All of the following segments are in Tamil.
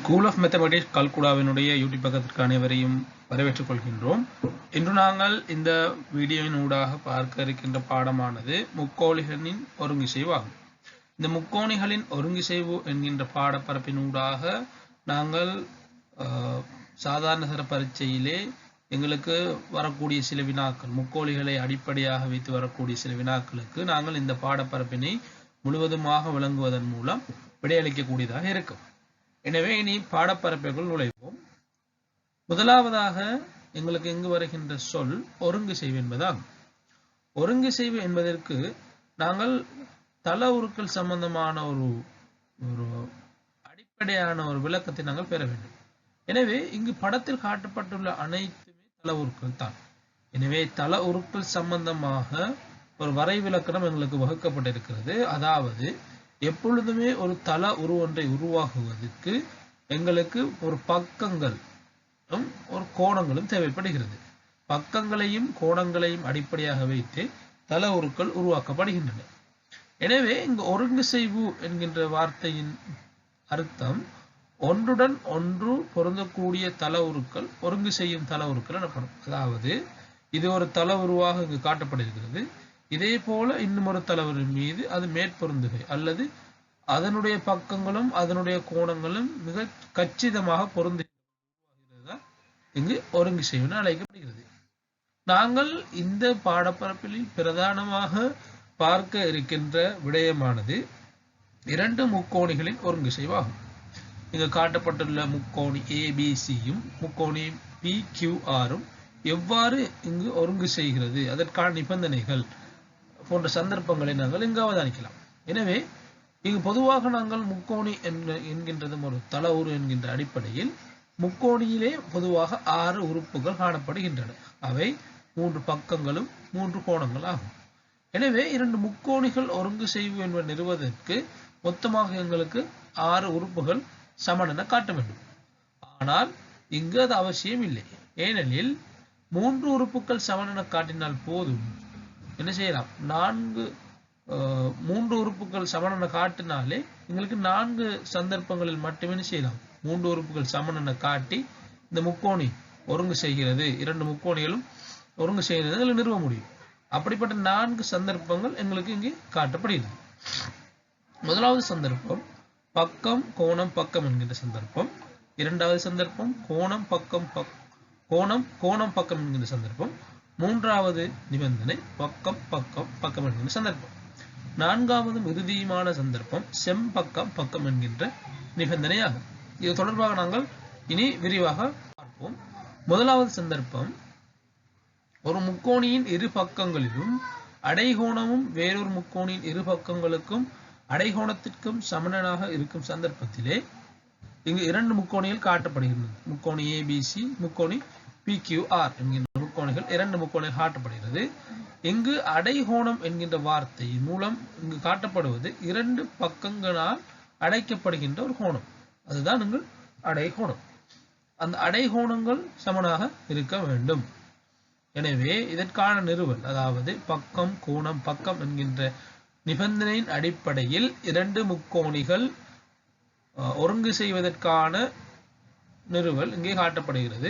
ஸ்கூல் ஆஃப் மேத்தமெட்டிக்ஸ் கல்குடாவினுடைய யூடியூப் பக்கத்திற்கு அனைவரையும் வரவேற்றுக் கொள்கின்றோம். இன்று நாங்கள் இந்த வீடியோவின் ஊடாக பார்க்க இருக்கின்ற பாடமானது முக்கோணிகளின் ஒருங்கிசைவு ஆகும். இந்த முக்கோணிகளின் ஒருங்கிசைவு என்கின்ற பாடப்பரப்பின் ஊடாக நாங்கள் சாதாரண தர பரீட்சையிலே எங்களுக்கு வரக்கூடிய சில வினாக்கள், முக்கோணிகளை அடிப்படையாக வைத்து வரக்கூடிய சில வினாக்களுக்கு நாங்கள் இந்த பாடப்பரப்பினை முழுவதுமாக விளங்குவதன் மூலம் விடையளிக்கக்கூடியதாக இருக்கும். எனவே இனி பாடப்பரப்பிற்குள் நுழைவோம். முதலாவதாக எங்களுக்கு இங்கு வருகின்ற சொல் ஒருங்கிசைவு என்பதாகும். ஒருங்கிசைவு என்பதற்கு நாங்கள் தள உருக்கள் சம்பந்தமான ஒரு அடிப்படையான ஒரு விளக்கத்தை நாங்கள் பெற வேண்டும். எனவே இங்கு படத்தில் காட்டப்பட்டுள்ள அனைத்துமே தள உருக்கள் தான். எனவே தள உருக்கள் சம்பந்தமாக ஒரு வரை விளக்கணம் எங்களுக்கு வகுக்கப்பட்டிருக்கிறது. அதாவது எப்பொழுதுமே ஒரு தள உரு ஒன்றை உருவாகுவதற்கு எங்களுக்கு ஒரு பக்கங்களும் ஒரு கோணங்களும் தேவைப்படுகிறது. பக்கங்களையும் கோணங்களையும் அடிப்படையாக வைத்து தள உருக்கள் உருவாக்கப்படுகின்றன. எனவே இங்கு ஒருங்கிசைவு என்கின்ற வார்த்தையின் அர்த்தம் ஒன்றுடன் ஒன்று பொருந்தக்கூடிய தள உருக்கள் ஒருங்கு செய்யும் தள உருக்கள் எனப்படும். அதாவது இது ஒரு தள உருவாக இங்கு காட்டப்படுகிறது. இதே போல இன்னும் ஒரு தள உரு மீது அது மேற்பொருந்துகை அல்லது அதனுடைய பக்கங்களும் அதனுடைய கோணங்களும் மிக கச்சிதமாக பொருந்துகிறதா இங்கு ஒருங்கிசைவு அழைக்கப்படுகிறது. நாங்கள் இந்த பாடப்பரப்பில் பிரதானமாக பார்க்க இருக்கின்ற விடயமானது இரண்டு முக்கோணிகளின் ஒருங்கிசைவாகும். இங்கு காட்டப்பட்டுள்ள முக்கோணி ABCயும் முக்கோணி PQRம் எவ்வாறு இங்கு ஒருங்கு செய்கிறது, அதற்கான நிபந்தனைகள் போன்ற சந்தர்ப்பங்களை நாங்கள் இங்கு அவதானிக்கலாம். எனவே இங்கு பொதுவாக நாங்கள் முக்கோணி என்கின்றதும் ஒரு தள உரு என்கின்ற அடிப்படையில் முக்கோணியிலே பொதுவாக 6 உறுப்புகள் காணப்படுகின்றன. அவை 3 பக்கங்களும் 3 கோணங்கள் ஆகும். எனவே இரண்டு முக்கோணிகள் ஒருங்கு செய்வு என்பதை நிறுவதற்கு மொத்தமாக எங்களுக்கு 6 உறுப்புகள் சமன் என காட்ட வேண்டும். ஆனால் இங்கு அது அவசியம் இல்லை. ஏனெனில் 3 உறுப்புகள் சமன் என காட்டினால் போதும். என்ன செய்யலாம், 3 உறுப்புகள் சமன் என காட்டினாலே எங்களுக்கு 4 சந்தர்ப்பங்களில் மட்டுமே செய்யலாம். 3 உறுப்புகள் சமன் என காட்டி இந்த முக்கோணி ஒருங்கு செய்கிறது, இரண்டு முக்கோணிகளும் ஒருங்கு செய்கிறது நிறுவ முடியும். அப்படிப்பட்ட 4 சந்தர்ப்பங்கள் எங்களுக்கு இங்கே காட்டப்படுகிறது. முதலாவது சந்தர்ப்பம் பக்கம் கோணம் பக்கம் என்கின்ற சந்தர்ப்பம். இரண்டாவது சந்தர்ப்பம் கோணம் பக்கம் என்கின்ற சந்தர்ப்பம். மூன்றாவது நிபந்தனை பக்கம் பக்கம் பக்கம் என்கின்ற சந்தர்ப்பம். நான்காவது இறுதியுமான சந்தர்ப்பம் செம்பக்கம் பக்கம் என்கின்ற நிபந்தனையாகும். இது தொடர்பாக நாங்கள் இனி விரிவாக பார்ப்போம். முதலாவது சந்தர்ப்பம் ஒரு முக்கோணியின் இரு பக்கங்களிலும் அடைகோணமும் வேறொரு முக்கோணியின் இரு பக்கங்களுக்கும் அடைகோணத்திற்கும் சமனாக இருக்கும் சந்தர்ப்பத்திலே இங்கு இரண்டு முக்கோணிகள் காட்டப்படுகின்றன. முக்கோணி ABC, முக்கோணி PQR என்கின்ற முக்கோணிகள், இரண்டு முக்கோணிகள் காட்டப்படுகிறது. இங்கு அடைகோணம் என்கின்ற வார்த்தையின் மூலம் இங்கு காட்டப்படுவது இரண்டு பக்கங்களால் அடைக்கப்படுகின்ற ஒரு கோணம். அதுதான் இங்கு அடைகோணம். அந்த அடைகோணங்கள் சமனாக இருக்க வேண்டும். எனவே இதற்கான நிறுவல், அதாவது பக்கம் கோணம் பக்கம் என்கின்ற நிபந்தனையின் அடிப்படையில் இரண்டு முக்கோணிகள் ஒருங்கு செய்வதற்கான நிறுவல் இங்கே காட்டப்படுகிறது.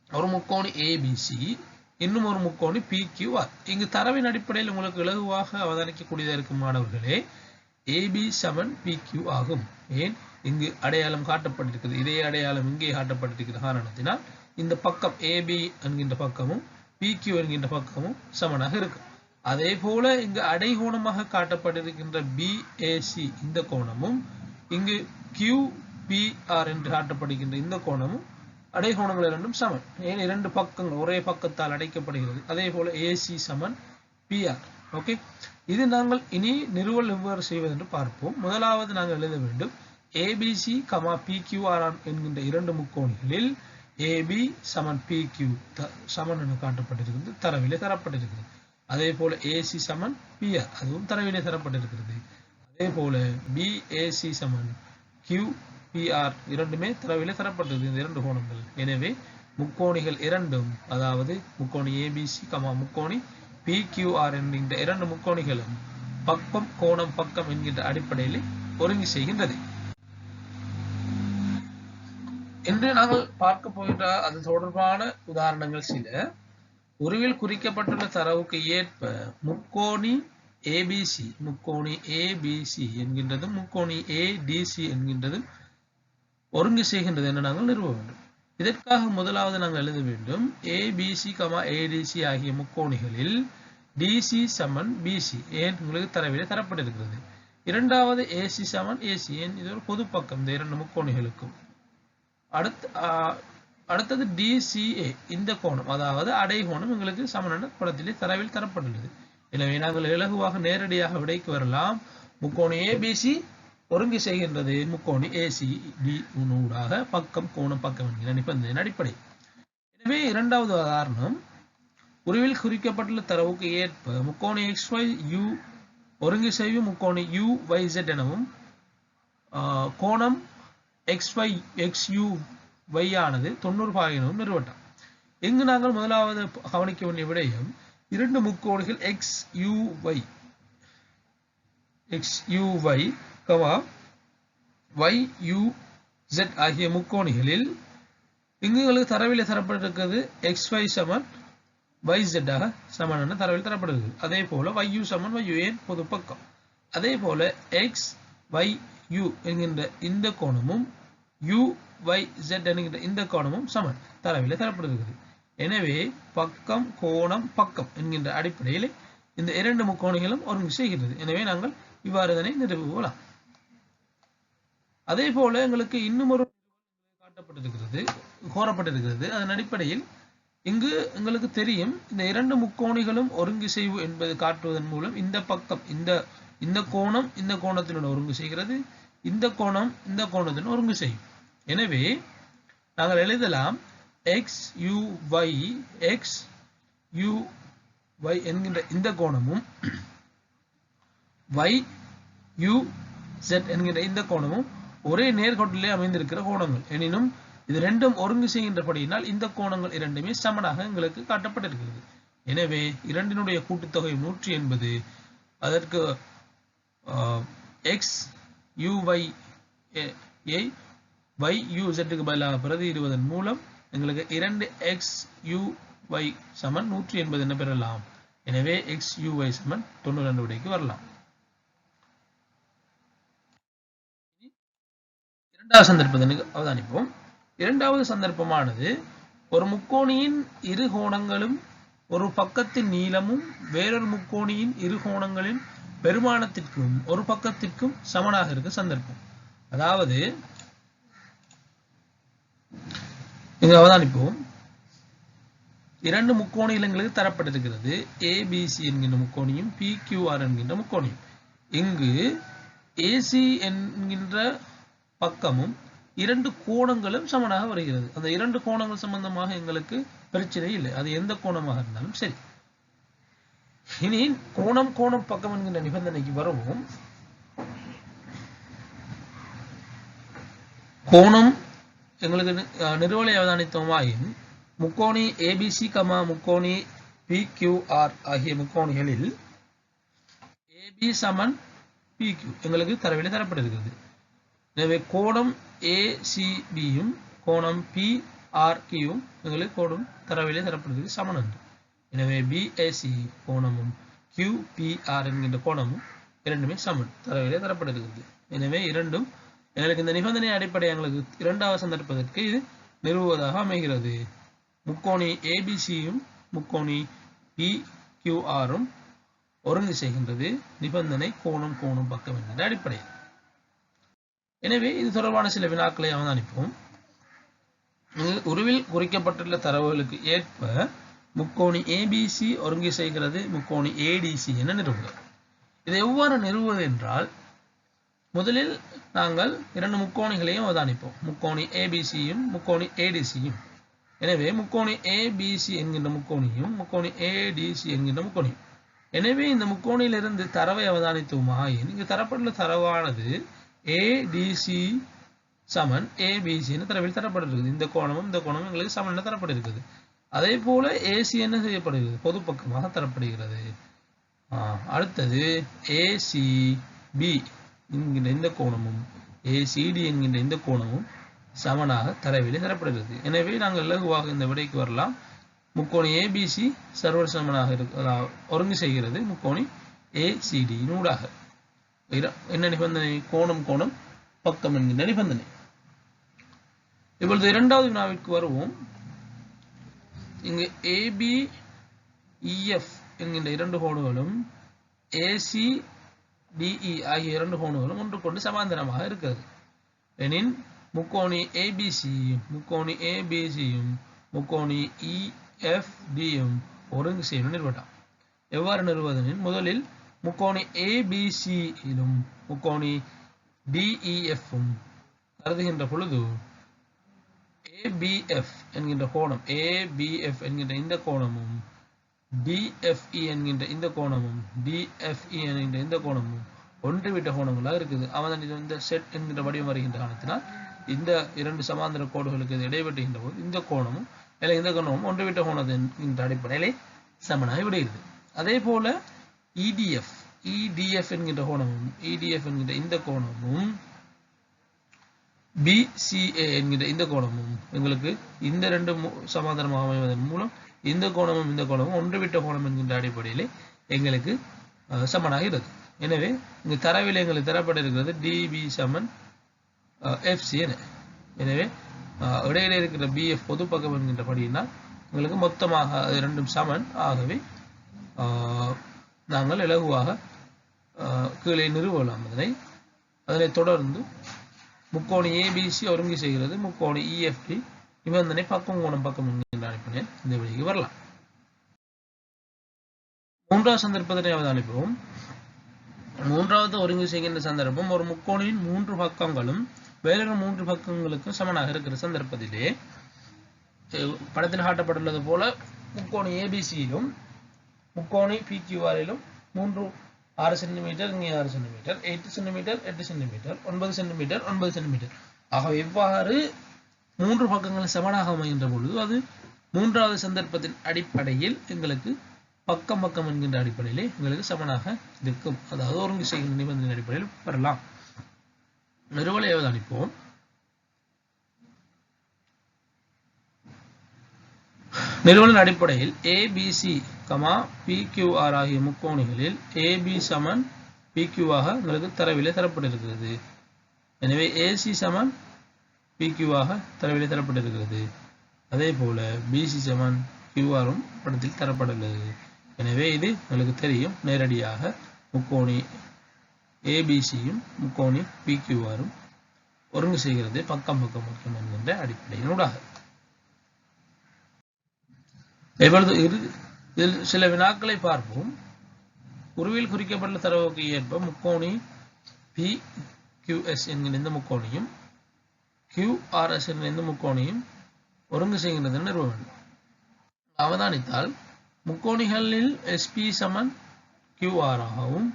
ஒரு முக்கோணி ABC, இன்னும் ஒரு முக்கோணி PQR. இங்கு தரவின் அடிப்படையில் உங்களுக்கு இலகுவாக அவதானிக்கக்கூடியதாக இருக்கும் மாணவர்களே, AB சமன் PQ ஆகும். ஏன் இங்கு அடையாளம் காட்டப்பட்டிருக்கிறது, இதே அடையாளம் இங்கே காட்டப்பட்டிருக்கிற காரணத்தினால் இந்த பக்கம் AB என்கின்ற பக்கமும் PQ என்கின்ற பக்கமும் சமனாக இருக்கும். அதே போல இங்கு அடைகோணமாக காட்டப்பட்டிருக்கின்ற BAC இந்த கோணமும் இங்கு QPR என்று காட்டப்படுகின்ற இந்த கோணமும் அடைகோணங்கள் இரண்டும் சமன். ஏன் இரண்டு பக்கங்கள் ஒரே பக்கத்தால் அடைக்கப்படுகிறது. அதே போல AC சமன் PR. ஓகே, இது நாங்கள் இனி நிறுவல் எவ்வாறு செய்வது என்று பார்ப்போம். முதலாவது நாங்கள் எழுத வேண்டும் ABC, PQR என்கின்ற இரண்டு முக்கோணிகளில் AB சமன் PQ சமன் என காட்டப்பட்டிருக்கிறது, தரவிலே தரப்பட்டிருக்கிறது. அதே போல AC சமன் PR, அதுவும் தரவிலே தரப்பட்டிருக்கிறது. அதே போல BAC சமன் QPR இரண்டுமே தரவிலே தரப்பட்டிருக்கிறது, இந்த இரண்டு கோணங்கள். எனவே முக்கோணிகள் இரண்டும், அதாவது முக்கோணி ABC, முக்கோணி PQR என்கின்ற இரண்டு முக்கோணிகளும் பக்கம் கோணம் பக்கம் என்கின்ற அடிப்படையில் ஒருங்கி செய்கின்றது. இன்று நாங்கள் பார்க்க போகின்ற அது தொடர்பான உதாரணங்கள் சில. உருவில் குறிக்கப்பட்டுள்ள தரவுக்கு ஏற்ப முக்கோணி ஏபிசி என்கின்றதும் முக்கோணி ஏடிசி என்கின்றதும் ஒருங்கு செய்கின்றது என நாங்கள் நிறுவ வேண்டும். இதற்காக முதலாவது நாங்கள் எழுத வேண்டும் ஏபிசி ஏடிசி ஆகிய முக்கோணிகளில் டிசி சமன் பிசி ஏன் உங்களுக்கு தரவிலே தரப்பட்டிருக்கிறது. இரண்டாவது ஏசி சமன் ஏசி ஏன் இது ஒரு பொது பக்கம் இந்த இரண்டு முக்கோணிகளுக்கும். அடுத்தது டிசிஏ இந்த கோணம் அதாவது அடைகோணம் உங்களுக்கு சமனான படத்திலே தரவில் தரப்பட்டுள்ளது. எனவே நாங்கள் இலகுவாக நேரடியாக விடைக்கு வரலாம். முக்கோணி ஏபிசி ஒருங்கு செய்கின்றது முக்கோணி ஏசிடி ஊடாக பக்கம் கோணம் பக்கம் என்கிற நிபந்தனையின் அடிப்படை. எனவே இரண்டாவது உதாரணம் உருவில் குறிக்கப்பட்டுள்ள தரவுக்கு ஏற்ப முக்கோணி XYU ஒருங்கு செய்யும் முக்கோணி UYZ எனவும் கோணம் XY ஆனது 90 எனவும் நிறுவட்டம். இங்கு நாங்கள் முதலாவது கவனிக்க வேண்டிய விடயம் இரண்டு முக்கோணிகள் XUY YUZ ஆகிய முக்கோணிகளில் இங்குங்களுக்கு தரவில் தரப்பட்டிருக்கிறது XY சமன் YZ ஆக சமனான தரவில் தரப்படுகிறது. அதே போல YU சமன் YU பொது பக்கம். அதே போல XYU என்கின்ற இந்த கோணமும் UYZ என்கின்ற இந்த கோணமும் சமன் தரவில் தரப்படுகிறது. எனவே பக்கம் கோணம் பக்கம் என்கின்ற அடிப்படையில் இந்த இரண்டு முக்கோணிகளும் ஒருங்கு செய்கிறது. எனவே நாங்கள் இவ்வாறு இதனை நிறுவலாம். அதே போல எங்களுக்கு இன்னும் ஒரு கோரப்பட்டிருக்கிறது. அதன் அடிப்படையில் இங்கு எங்களுக்கு தெரியும் இந்த இரண்டு முக்கோணிகளும் ஒருங்கு செய்வு என்பதை காட்டுவதன் மூலம் இந்த பக்கம் இந்த கோணம் இந்த கோணத்துடன் ஒருங்கு செய்கிறது, இந்த கோணம் இந்த கோணத்துடன் ஒருங்கு செய்யும். எனவே நாங்கள் எழுதலாம் XUY என்கின்ற இந்த கோணமும் YUZ என்கின்ற இந்த கோணமும் ஒரே நேர்கோட்டிலே அமைந்திருக்கிற கோணங்கள். எனினும் இது ரெண்டும் ஒருங்கு செய்கின்றபடியினால் இந்த கோணங்கள் இரண்டுமே சமனாக எங்களுக்கு காட்டப்பட்டிருக்கிறது. எனவே இரண்டினுடைய கூட்டுத்தொகை 180. அதற்கு XUY YUZக்கு பதிலாக பிரதியிடுவதன் மூலம் எங்களுக்கு 2XUY சமன் 180 என பெறலாம். எனவே XUY சமன் 92 விடைக்கு வரலாம். இரண்டாவது சந்தர்ப்பத்திற்கு அவதானிப்போம். இரண்டாவது சந்தர்ப்பமானது ஒரு முக்கோணியின் இரு கோணங்களும் ஒரு பக்கத்தின் நீளமும் வேறொரு முக்கோணியின் இரு கோணங்களின் பெருமானத்திற்கும் ஒரு பக்கத்திற்கும் சமனாக இருக்க சந்தர்ப்பம். அதாவது இங்கு அவதானிப்போம் இரண்டு முக்கோணிகள் எங்களுக்கு தரப்பட்டிருக்கிறது ABC என்கின்ற முக்கோணியும் PQR என்கின்ற முக்கோணியும். இங்கு AC என்கின்ற பக்கமும் இரண்டு கோணங்களும் சமனாக வருகிறது. அந்த இரண்டு கோணங்கள் சம்பந்தமாக எங்களுக்கு பிரச்சனை இல்லை, அது எந்த கோணமாக இருந்தாலும் சரி. இனி கோணம் கோணம் பக்கம் என்கின்ற நிபந்தனைக்கு வருவோம். கோணம் எங்களுக்கு நிறுவலை அவதானித்தோமாயின் முக்கோணி ABC முக்கோணி PQR ஆகிய முக்கோணிகளில் AB சமன் PQ எங்களுக்கு தரவில் தரப்பட்டிருக்கிறது. எனவே கோணம் ACBயும் கோணம் PRQயும் எங்களுக்கு கோணம் தரவிலே தரப்படுகிறது சமன் என்று. எனவே BAC கோணமும் QPR என்கின்ற கோணமும் இரண்டுமே சமன் தரவிலே தரப்படுகிறது. எனவே இரண்டும் எங்களுக்கு இந்த நிபந்தனை அடிப்படை எங்களுக்கு இரண்டாவது சந்தர்ப்பத்திற்கு இது நிறுவுவதாக அமைகிறது. முக்கோணி ABCயும் முக்கோணி PQRும் ஒருங்கு செய்கின்றது நிபந்தனை கோணம் கோணம் பக்கம் என்கின்ற அடிப்படையில். எனவே இது தொடர்பான சில வினாக்களை அவதானிப்போம். உருவில் குறிக்கப்பட்டுள்ள தரவுகளுக்கு ஏற்ப முக்கோணி ABC ஒருங்கு செய்கிறது முக்கோணி ADC என நிறுவுகிறது. இதை எவ்வாறு நிறுவுவது என்றால் முதலில் நாங்கள் இரண்டு முக்கோணிகளையும் அவதானிப்போம், முக்கோணி ABCயும் முக்கோணி ADCயும். எனவே முக்கோணி ABC என்கின்ற முக்கோணியும் முக்கோணி ADC என்கின்ற முக்கோணியும். எனவே இந்த முக்கோணியிலிருந்து தரவை அவதானித்தோமாயின் இங்கு தரப்பட்டுள்ள தரவானது ADC சமன் ABC என தரவில் தரப்பட்டிருக்கிறது. இந்த கோணமும் இந்த கோணமும் எங்களுக்கு சமன் என தரப்பட்டிருக்கிறது. அதே போல AC என்ன செய்யப்படுகிறது, பொது பக்கமாக தரப்படுகிறது. அடுத்தது ACB என்கின்ற இந்த கோணமும் ACD என்கின்ற இந்த கோணமும் சமனாக தரவிலே தரப்படுகிறது. எனவே நாங்கள் இலகுவாக இந்த விடைக்கு வரலாம். முக்கோணி ஏபிசி சர்வர் சமனாக ஒருங்கு செய்கிறது முக்கோணி ஏசிடி ஊடாக. என்ன நிபந்தனை? கோணம் கோணம் பக்கம் என்கின்ற நிபந்தனை. இப்பொழுது இரண்டாவது வினாவிற்கு வருவோம். இங்கு ABEF என்கின்ற இரண்டு கோடுகளும் ACDE ஆகிய இரண்டு கோடுகளும் ஒன்றுக்கொண்டு சமாந்தரமாக இருக்கிறது எனின் முக்கோணி ABCயும் முக்கோணி ABCயும் முக்கோணி EFDயும் ஒருங்கு செய்யும் நிறுவனம். எவ்வாறு நிறுவுவதெனில் முதலில் முக்கோணி ABCயிலும் முக்கோணி DEFம் கருதுகின்ற பொழுது ABF என்கின்ற கோணம் ABF என்கின்ற இந்த கோணமும் DFE என்கின்ற இந்த கோணமும் DFE என்கின்ற இந்த கோணமும் ஒன்றுவிட்ட கோணங்களாக இருக்குது. அவன் இந்த செட் என்கின்ற வடிவம் வருகின்ற காரணத்தினால் இந்த இரண்டு சமாந்தர கோடுகளுக்கு இடைவெட்டுகின்ற போது இந்த கோணமும் இல்லை இந்த கோணமும் ஒன்றுவிட்ட கோணத்தின் அடிப்படையிலே சமனாகி விடுகிறது. அதே போல EDF என்கின்ற கோணமும் EDF என்கின்ற இந்த கோணமும் BCA என்கின்ற இந்த கோணமும் எங்களுக்கு இந்த ரெண்டு சமாந்தரமாக அமைவதன் மூலம் இந்த கோணமும் ஒன்றுவிட்ட கோணம் என்கின்ற அடிப்படையிலே எங்களுக்கு சமனாகிறது. எனவே இங்கு தரவில் எங்களுக்கு தரப்பட்டிருக்கிறது DB சமன் FC என. எனவே இடையிலே இருக்கிற BF பொது பக்கம் என்கின்ற படியினால் உங்களுக்கு மொத்தமாக இரண்டும் சமன். ஆகவே நாங்கள் இலகுவாக கீழே நிறுவலாம். அதனை தொடர்ந்து முக்கோணி ABC ஒருங்கி செய்கிறது முக்கோணி EFD நிபந்தனை பக்கம் கோணம் பக்கம் என்கின்ற அடிப்படையில் இந்த வழிக்கு வரலாம். மூன்றாவது சந்தர்ப்பத்தினை அவதானிப்போம். மூன்றாவது ஒருங்கி செய்கின்ற சந்தர்ப்பம் ஒரு முக்கோணியின் மூன்று பக்கங்களும் வேறொரு மூன்று பக்கங்களுக்கும் சமனாக இருக்கிற சந்தர்ப்பத்திலே படத்தில் காட்டப்பட்டுள்ளது போல முக்கோணி ABCயிலும் முக்கோணி PQRயிலும் 6 சென்டிமீட்டர் இங்கே 6 centimetre 8 centimetre 8 centimetre 9 centimetre 9 centimetre ஆக எவ்வாறு மூன்று பக்கங்கள் சமனாக அமைகின்ற பொழுது அது மூன்றாவது சந்தர்ப்பத்தின் அடிப்படையில் எங்களுக்கு பக்கம் பக்கம் என்கின்ற அடிப்படையிலே எங்களுக்கு சமனாக இருக்கும். அதாவது ஒருங்கு செய்கின்ற நிபந்தனை அடிப்படையில் பெறலாம். நிறுவலை அவதானிப்போம். நிறுவலின் அடிப்படையில் ABC, PQR ஆகிய முக்கோணிகளில் AB சமன் PQ ஆக உங்களுக்கு தரவிலே தரப்பட்டிருக்கிறது. எனவே AC சமன் PQ ஆக தரவிலே தரப்பட்டிருக்கிறது. அதே போல BC சமன் QRம் படத்தில் தரப்பட்டுள்ளது. எனவே இது உங்களுக்கு தெரியும். நேரடியாக முக்கோணி ABCயும் முக்கோணி PQRம் ஒருங்கு செய்கிறது பக்கம் பக்கம் முக்கியம் என்கின்ற அடிப்படையினூடாக. இப்பொழுது இதில் சில வினாக்களை பார்ப்போம். உருவில் குறிக்கப்பட்ட தரவுக்கு ஏற்ப முக்கோணி PQS என்கிற இந்த முக்கோணியும் QRS என்கிற இந்த முக்கோணியும் ஒருங்கு செய்கின்றது நிறுவ வேண்டும். அவதானித்தால் முக்கோணிகளில் SP சமன் QR ஆகவும்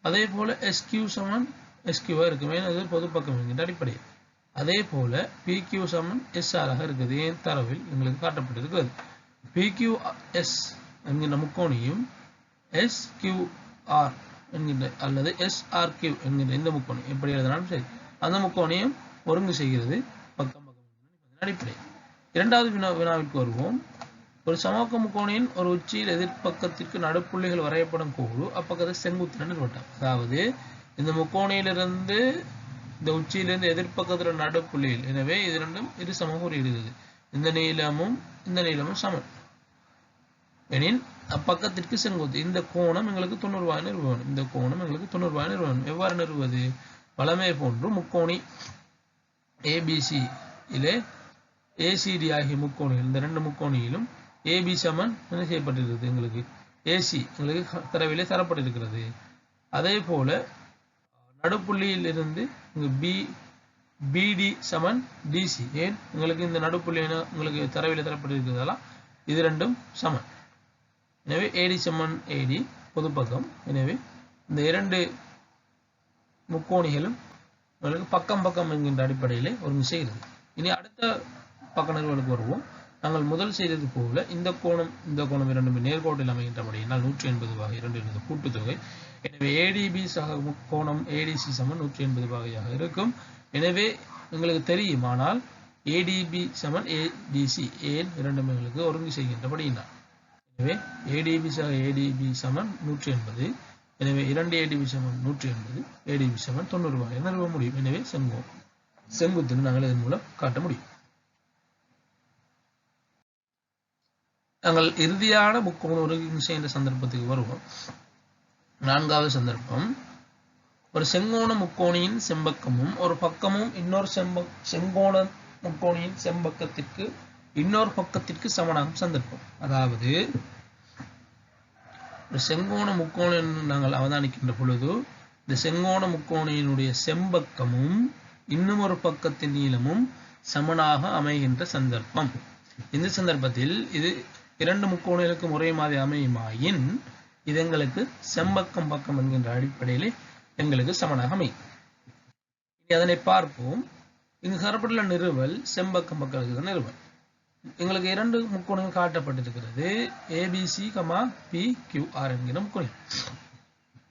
அதே போல SQ சமன் SQ இருக்குமே அது பொது பக்கம் என்கின்ற அடிப்படையில். அதே போல PQ சமன் SR ஆக இருக்குது. ஏன் தரவில் எங்களுக்கு காட்டப்பட்டிருக்கிறது. PQS என்கின்ற முக்கோணியும் SQR என்கின்ற அல்லது SRQ என்கின்ற இந்த முக்கோணி எப்படி எழுதினாலும் சரி அந்த முக்கோணியும் ஒருங்கு செய்கிறது பக்கம் பக்கம் அடிப்படை. இரண்டாவது வினாவிற்கு வருவோம். ஒரு சமோக்க முக்கோணியின் ஒரு உச்சியில் எதிர்ப்பக்கத்திற்கு நடுப்புள்ளிகள் வரையப்படும் கோடு அப்பக்கத்தை செங்குத்து நிறுவட்டம். அதாவது இந்த முக்கோணியிலிருந்து இந்த உச்சியிலிருந்து எதிர்ப்பக்கத்தில் நடுப்புள்ளியில். எனவே இது ரெண்டும் இரு சமம் குறியிடுகிறது. இந்த நீளமும் சமம் எனில் அப்பக்கத்திற்கு செங்குத்து. இந்த கோணம் எங்களுக்கு 90 நிறுவ வேண்டும். இந்த கோணம் எங்களுக்கு 90 நிறுவ வேண்டும். எவ்வாறு நிறுவது? வலமே போன்று முக்கோணி ABC இலே ACD ஆகிய முக்கோணிகள் இந்த ரெண்டு முக்கோணியிலும் AB சமன் என்ன செய்யப்பட்டிருக்கிறது? எங்களுக்கு AC எங்களுக்கு தரவிலே தரப்பட்டிருக்கிறது. அதே போல நடுப்புள்ளியில் இருந்து BD சமன் DC. ஏன் உங்களுக்கு இந்த நடுப்புள்ளி உங்களுக்கு தரவிலே தரப்பட்டிருக்கிறதால இது ரெண்டும் சமன். எனவே AD சமன் AD பொது பக்கம். எனவே இந்த இரண்டு முக்கோணிகளும் உங்களுக்கு பக்கம் பக்கம் என்கின்ற அடிப்படையிலே ஒருங்கு செய்கிறது. இனி அடுத்த பக்க நிறுவலுக்கு வருவோம். நாங்கள் முதல் செய்தது போல இந்த கோணம் இரண்டுமே நேர்கோட்டில் அமைகின்றபடியினால் 180 பாகை 2 என்பது கூட்டுத்தொகை. எனவே ADB சக முக்கோணம் ADC சமன் 180 பாகையாக இருக்கும். எனவே உங்களுக்கு தெரியும், ஆனால் ADB சமன் ABC ஏன் இரண்டும் எங்களுக்கு ஒருங்கு செய்கின்றபடினா, எனவே ADB சமன் 180, எனவே 2 ADB சமன் 180, ADB சமன் 90 நிறுவ முடியும். எனவே செங்குத்து நாங்கள் இதன் மூலம் காட்ட முடியும். நாங்கள் இறுதியான முக்கோண ஒருங்கிசை என்ற சந்தர்ப்பத்துக்கு வருவோம். 4வது சந்தர்ப்பம், ஒரு செங்கோண முக்கோணியின் செம்பக்கமும் ஒரு பக்கமும் இன்னொரு செங்கோண முக்கோணியின் செம்பக்கத்திற்கு இன்னொரு பக்கத்திற்கு சமனாகும் சந்தர்ப்பம். அதாவது ஒரு செங்கோண முக்கோணம் நாங்கள் அவதானிக்கின்ற பொழுது இந்த செங்கோண முக்கோணியினுடைய செம்பக்கமும் இன்னும் ஒரு பக்கத்தின் நீளமும் சமனாக அமைகின்ற சந்தர்ப்பம். இந்த சந்தர்ப்பத்தில் இது இரண்டு முக்கோணங்களுக்கு ஒரே மாதிரி அமையுமாயின் இது எங்களுக்கு செம்பக்கம் பக்கம் என்கின்ற அடிப்படையில் எங்களுக்கு சமனாக அமையும். இனி அதனை பார்ப்போம். இங்கு தரப்பட்டுள்ள நிறுவல் செம்பக்கம் பக்கம் நிறுவல். எங்களுக்கு இரண்டு முக்கோணங்கள் காட்டப்பட்டிருக்கிறது, ABC, PQR என்கிற முக்கோணம்.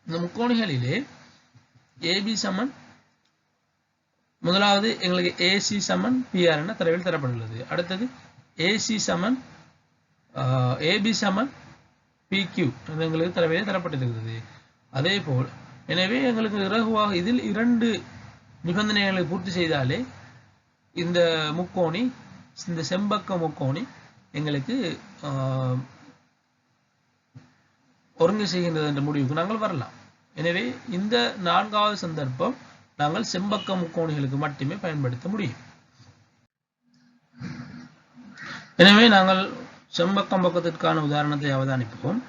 இந்த முக்கோணிகளிலே AB சமன் முதலாவது எங்களுக்கு AC சமன் PR என தரவில் தரப்பட்டுள்ளது. அடுத்தது AC சமன் AB சமன் PQ எங்களுக்கு தரவிலே தரப்பட்டிருக்கிறது. அதே போல் எனவே எங்களுக்கு இலகுவாக இதில் இரண்டு நிபந்தனைகளை பூர்த்தி செய்தாலே இந்த முக்கோணி, இந்த செம்பக்க முக்கோணி எங்களுக்கு ஒருங்கு செய்கின்றது என்ற முடிவுக்கு நாங்கள் வரலாம். எனவே இந்த 4வது சந்தர்ப்பம் நாங்கள் செம்பக்க முக்கோணிகளுக்கு மட்டுமே பயன்படுத்த முடியும். எனவே நாங்கள் செம்பக்கம் பக்கத்திற்கான உதாரணத்தை அவதானிப்போம்.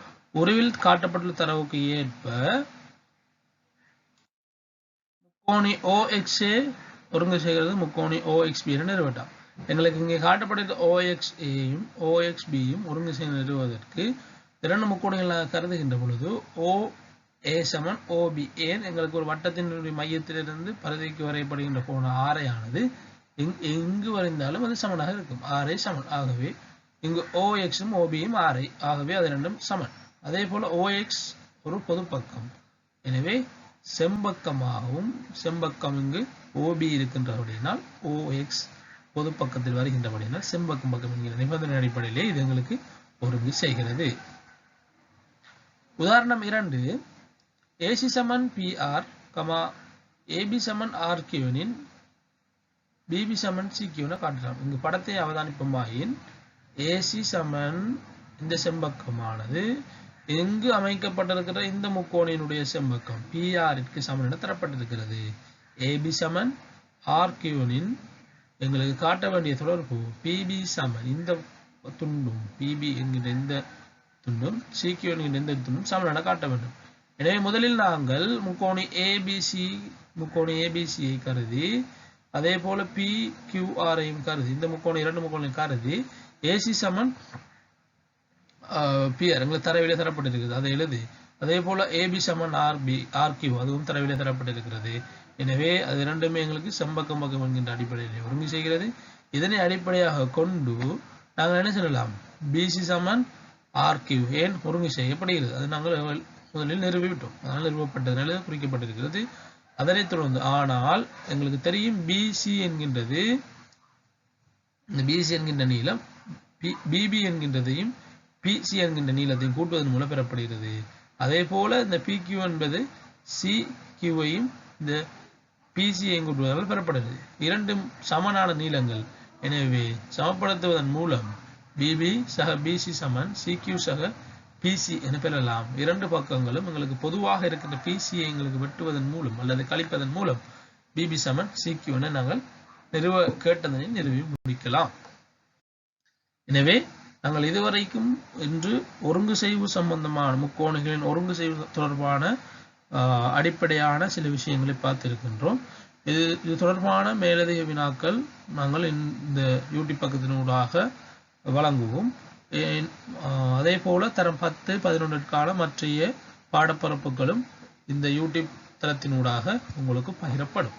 உருவில் காட்டப்பட்டுள்ள தரவுக்கு ஏற்ப முக்கோணி OXA ஒருங்கு செய்கிறது முக்கோணி OXB என நிறுவட்டாம். எங்களுக்கு இங்கே காட்டப்பட்ட OXAயும் OXBயும் ஒருங்கு செய்து நிறுவுவதற்கு இரண்டு முக்கோணிகள் கருதுகின்ற பொழுது OA சமன் OB, ஏன் எங்களுக்கு ஒரு வட்டத்தினுடைய மையத்திலிருந்து பரிதிக்கு வரையப்படுகின்ற கோண RA ஆனது எங்கு வரைந்தாலும் அது சமனாக இருக்கும். RA சமன். ஆகவே இங்கு OXும் OBயும் RA, ஆகவே அது இரண்டும் சமன். அதே போல OX ஒரு பொது பக்கம், எனவே செம்பக்கமாகவும் செம்பக்கம் இங்கு OB இருக்கின்றபடியினால் OX பொது பக்கத்தில் வருகின்றபடியினால் செம்பக்கம் பக்கம் என்கிற நிபந்தனை அடிப்படையிலே இது எங்களுக்கு ஒருங்கு செய்கிறது. உதாரணம் 2, AC சமன் PR, AB சமன் RQ எனின் BB சமன் CQ என காட்டலாம். இங்கு படத்தை அவதானிப்போமாயின் AC சமன் இந்த செம்பக்கமானது எங்கு அமைக்கப்பட்டிருக்கிற இந்த முக்கோணியினுடைய செம்பக்கம் PRற்கு சமன் என தரப்பட்டிருக்கிறது. AB சமன் RQ எனின் எங்களுக்கு காட்ட வேண்டிய தொடர்பு PB சமன் இந்த துண்டும் PB என்கிற இந்த துண்டும் CQ என்கிற இந்த துண்டும் சமன் என காட்ட வேண்டும். எனவே முதலில் நாங்கள் முக்கோணி ABCயை கருதி அதே போல PQRையும் கருதி இந்த முக்கோணி இரண்டு முக்கோணையும் கருதி AC சமன் PR எங்களுக்கு தரவிலே தரப்பட்டிருக்கிறது, அதை எழுதி அதே போல AB சமன் RQ அதுவும் தரவிலே தரப்பட்டிருக்கிறது. எனவே அது இரண்டுமே எங்களுக்கு செம்பக்கம் பக்கம் என்கின்ற அடிப்படையில் ஒருங்கு செய்கிறது. இதனை அடிப்படையாக கொண்டு நாங்கள் என்ன சொல்லலாம், BC சமன் RQ ஏன் ஒருங்கு செய்யப்படுகிறது அது நாங்கள் முதலில் நிறுவிவிட்டோம், அதனால் நிறுவப்பட்டதனால குறிக்கப்பட்டிருக்கிறது. அதனைத் தொடர்ந்து ஆனால் எங்களுக்கு தெரியும் BC என்கின்றது இந்த BC என்கின்ற நீளம் BB என்கின்றதையும் PC என்கின்ற நீளத்தையும் கூட்டுவதன் மூலம் பெறப்படுகிறது. அதே போல இந்த PQ என்பது CQவையும் இந்த PCயையும் கூட்டுவதால் பெறப்படுகிறது. இரண்டும் சமனான நீளங்கள், எனவே சமப்படுத்துவதன் மூலம் BB சக BC சமன் CQ சக PC என பெறலாம். இரண்டு பக்கங்களும் எங்களுக்கு பொதுவாக இருக்கின்ற PCயை எங்களுக்கு வெட்டுவதன் மூலம் அல்லது கழிப்பதன் மூலம் BB சமன் CQ என நாங்கள் கேட்டதனை நிறுவி முடிக்கலாம். எனவே நாங்கள் இதுவரைக்கும் இன்று ஒருங்கு செய்வு சம்பந்தமான முக்கோணிகளின் ஒருங்கு செய்வு தொடர்பான அடிப்படையான சில விஷயங்களை பார்த்திருக்கின்றோம். இது தொடர்பான மேலதிக வினாக்கள் நாங்கள் இந்த யூடியூப் பக்கத்தினூடாக வழங்குவோம். அதே போல தரம் 10, 11ற்கான மற்றைய பாடப்பரப்புகளும் இந்த யூடியூப் தளத்தினூடாக உங்களுக்கு பகிரப்படும்.